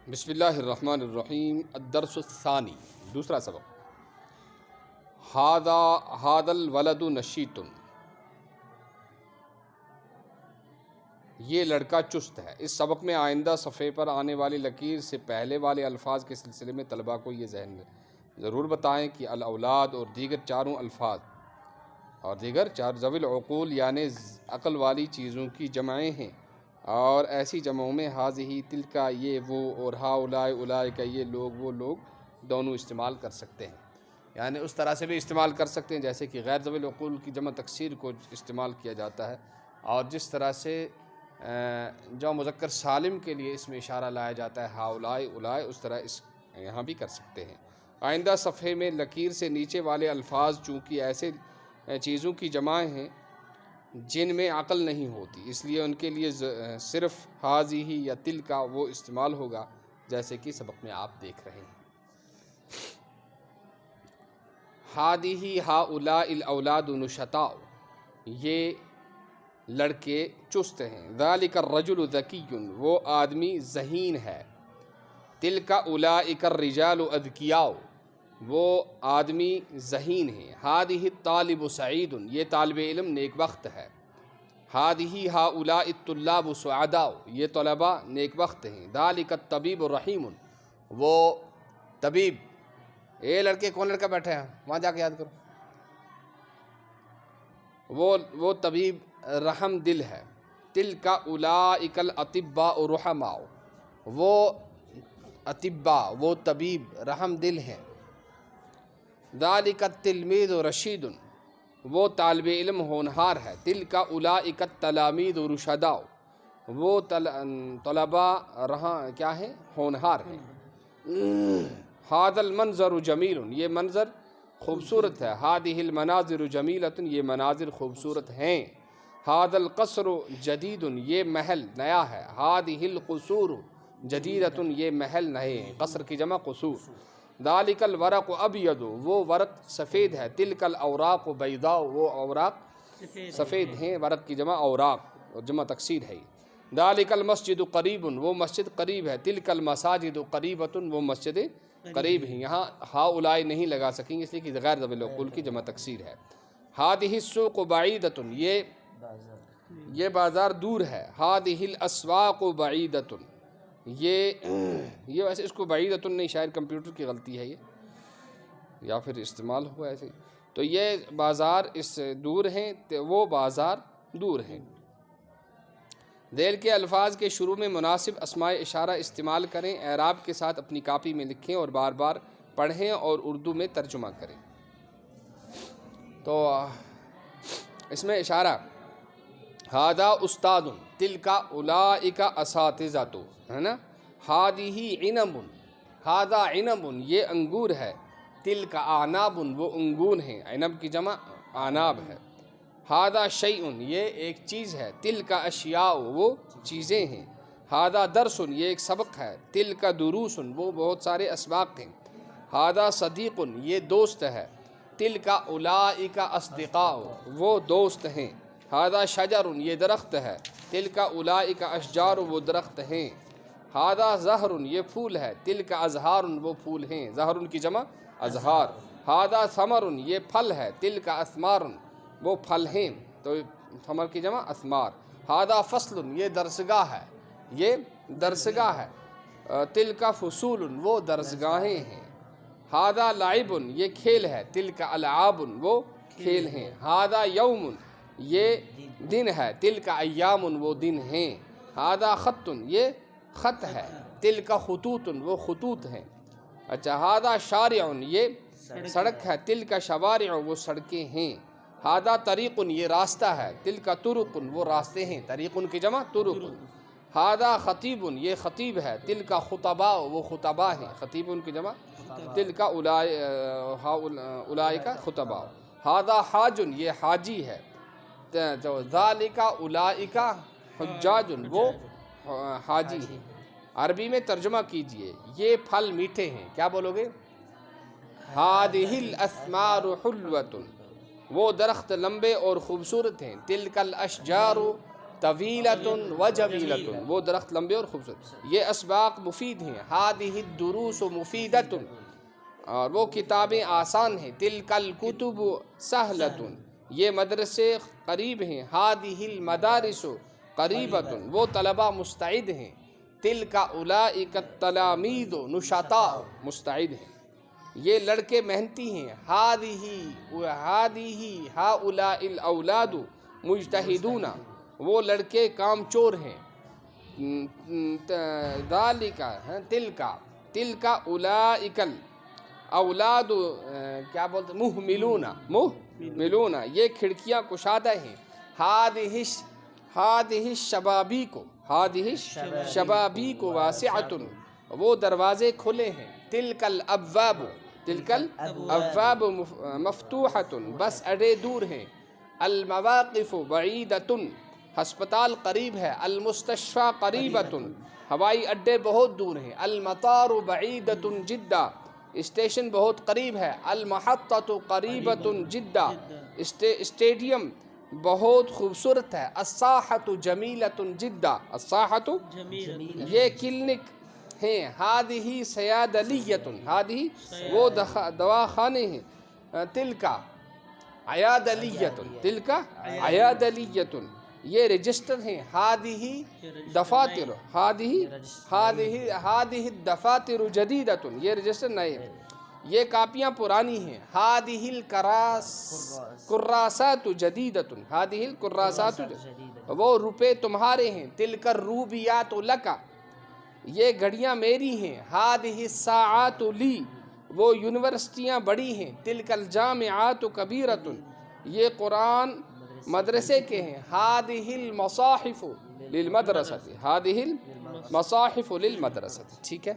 بسم اللہ الرحمن الرحیم الدرس الثانی، دوسرا سبق۔ ھذا الولد نشیط، یہ لڑکا چست ہے۔ اس سبق میں آئندہ صفحے پر آنے والی لکیر سے پہلے والے الفاظ کے سلسلے میں طلباء کو یہ ذہن میں ضرور بتائیں کہ الاولاد اور دیگر چاروں الفاظ اور دیگر چار ذوی العقول یعنی عقل والی چیزوں کی جمعیں ہیں، اور ایسی جمعوں میں ھذہ تلک یہ وہ اور ہؤلاء اولئک یہ لوگ وہ لوگ دونوں استعمال کر سکتے ہیں، یعنی اس طرح سے بھی استعمال کر سکتے ہیں جیسے کہ غیر ذوی العقول کی جمع تکسیر کو استعمال کیا جاتا ہے، اور جس طرح سے جو مذکر سالم کے لیے اس میں اشارہ لایا جاتا ہے ہؤلاء اولئک، اس طرح اس یہاں بھی کر سکتے ہیں۔ آئندہ صفحے میں لکیر سے نیچے والے الفاظ چونکہ ایسے چیزوں کی جمع ہیں جن میں عقل نہیں ہوتی، اس لیے ان کے لیے صرف ھذہ یا تلک وہ استعمال ہوگا جیسے کہ سبق میں آپ دیکھ رہے ہیں۔ ھذہ ھؤلاء الاولاد نشطاء، یہ لڑکے چست ہیں۔ ذلک الرجل ذکی، وہ آدمی ذہین ہے۔ تلک اولئک الرجال اذکیاء، وہ آدمی ذہین ہیں۔ ھذہ الطالب سعید، یہ طالب علم نیک بخت ہے۔ ھذہ ھؤلاء الطلاب سعداء، یہ طلباء نیک بخت ہیں۔ ذلک الطبیب رحیم، وہ طبیب، اے لڑکے کون لڑکا بیٹھا ہے وہاں جا کے یاد کرو، وہ طبیب رحم دل ہے۔ تلک اولئک الاطباء رحماء، وہ اطباء وہ طبیب رحم دل ہیں۔ ذلک التلمیذ رشید، وہ طالب علم ہونہار ہے۔ تلک اولئک التلامید رشداء، وہ طلباء کیا ہیں ہونہار ہیں۔ ھذا المنظر جمیل، یہ منظر خوبصورت ہے۔ ھذہ المناظر جمیلۃ، یہ مناظر خوبصورت ہیں۔ ھذا القصر جدید، یہ محل نیا ہے۔ ھذہ القصور جدیدۃ، یہ محل نئے ہیں، قصر کی جمع قصور۔ ذلک الورق ابیض، وہ ورق سفید ہے۔ تلک الاوراق بیضاء، وہ اوراق سفید ہیں، ورق کی جمع اوراق اور جمع تکسیر ہے۔ ذلک المسجد قریب، وہ مسجد قریب ہے۔ تلک المساجد قریبۃ، وہ مسجد قریب ہیں۔ یہاں ہؤلاء نہیں لگا سکیں گے اس لیے کہ غیر ذوی العقول کی جمع تکسیر ہے۔ ھذہ السوق بعیدۃ، یہ بازار دور ہے۔ ھذہ الاسواق بعیدۃ، یہ ویسے اس کو بعیدۃ نہیں، شاید کمپیوٹر کی غلطی ہے یہ، یا پھر استعمال ہوا ایسے، تو یہ بازار اس سے دور ہیں، وہ بازار دور ہیں۔ ذیل کے الفاظ کے شروع میں مناسب اسماء اشارہ استعمال کریں، اعراب کے ساتھ اپنی کاپی میں لکھیں اور بار بار پڑھیں اور اردو میں ترجمہ کریں۔ تو اس میں اشارہ ھذا استاد، تلک اولئک اساتذۃ، ہے نا۔ ھذہ عنب، ھذا عنب، یہ انگور ہے۔ تلک اعناب، وہ انگور ہیں، عنب کی جمع اعناب ہے۔ ھذا شیء، یہ ایک چیز ہے۔ تلک اشیاء، وہ چیزیں ہیں۔ ھذا درس، یہ ایک سبق ہے۔ تلک دروس، وہ بہت سارے اسباق ہیں۔ ھذا صدیق، یہ دوست ہے۔ تلک اولئک اصدقاء، وہ دوست ہیں۔ ھذا شجر، یہ درخت ہے۔ تلک اولئک اشجار، وہ درخت ہیں۔ ھذا زہر، یہ پھول ہے۔ تلک ازہار، وہ پھول ہیں، زہر کی جمع ازہار۔ ھذا ثمر، یہ پھل ہے۔ تلک اثمار، وہ پھل ہیں، تو ثمر کی جمع اثمار۔ ھذا فصل، یہ درسگاہ ہے، یہ درسگاہ ہے۔ تلک فصول، وہ درسگاہیں ہیں۔ ھذا لعب، یہ کھیل ہے۔ تلک العاب، وہ کھیل ہیں۔ ھذا یوم، یہ دن ہے۔ تلک ایام، وہ دن ہیں۔ ھذا خط، یہ خط ہے۔ تلک خطوط، وہ خطوط ہیں۔ اچھا، ھذا شارع، یہ سڑک ہے۔ تلک شوارع، وہ سڑکیں ہیں۔ ھذا طریق، یہ راستہ ہے۔ تلک طرق، وہ راستے ہیں، طریق کی جمع طرق۔ ھذا خطیب، یہ خطیب ہے۔ تلک خطباء، وہ خطباء ہیں، خطیب کی جمع۔ تلک اولئک خطباء۔ ھذا حاج، یہ حاجی ہے۔ ذالک اولئک حجاج، وہ حاجی ہیں۔ عربی میں ترجمہ کیجئے، یہ پھل میٹھے ہیں، کیا بولو گے؟ ھذہ الاسمار حلوۃ، وہ درخت لمبے اور خوبصورت ہیں۔ تلک الاشجار طویلۃ و جمیلۃ، وہ درخت لمبے اور خوبصورت. یہ اسباق مفید ہیں. ہادہ الدروس مفیدۃ، اور وہ کتابیں آسان ہیں. تلک الکتب سہلۃ، یہ مدرسے قریب ہیں. ہادہ المدارس قریبۃ، وہ طلبہ مستعد ہیں. تلک اولئک التلامید نشطاء، مستعد ہیں. یہ لڑکے محنتی ہیں. ہؤلاء الاولاد مجتہدون، وہ لڑکے کام چور ہیں. تلک اولئک الاولاد کیا بولتے مہملون، یہ کھڑکیاں کشادہ ہیں. ہادہ الشبابیک واسعۃ، وہ دروازے کھلے ہیں. تلک الابواب مفتوحۃ، بس اڈے دور ہیں. المواقف بعیدۃ، ہسپتال قریب ہے. المستشفیٰ قریبۃ، ہوائی اڈے بہت دور ہیں. المطار بعیدۃ جدہ، اسٹیشن بہت قریب ہے. المحطۃ قریبۃ جدہ، اسٹیڈیم بہت خوبصورت ہے. الساحۃ جمیلۃ جدہ، الساحۃ یہ کلینک ہیں. ہادہ صیدلیۃ، ہادہ وہ دواخانے ہیں. تلک عیادلیۃ، یہ رجسٹر ہیں. ہادہ دفاتر، ہادہ الدفاتر جدیدۃ، یہ رجسٹر نئے ہیں. یہ کاپیاں پرانی ہیں. ہادہ الکراسات جدیدۃ، ہادہ الکراسات، وہ روپے تمہارے ہیں. تلک الروبیات لک، یہ گھڑیاں میری ہیں. ہادہ الساعات لی، وہ یونیورسٹیاں بڑی ہیں. تلک الجامعات کبیرۃ، یہ قرآن مدرسے کے ہیں. ہادہ المصاحف للمدرسۃ، ہادہ المصاحف للمدرسۃ. ٹھیک ہے.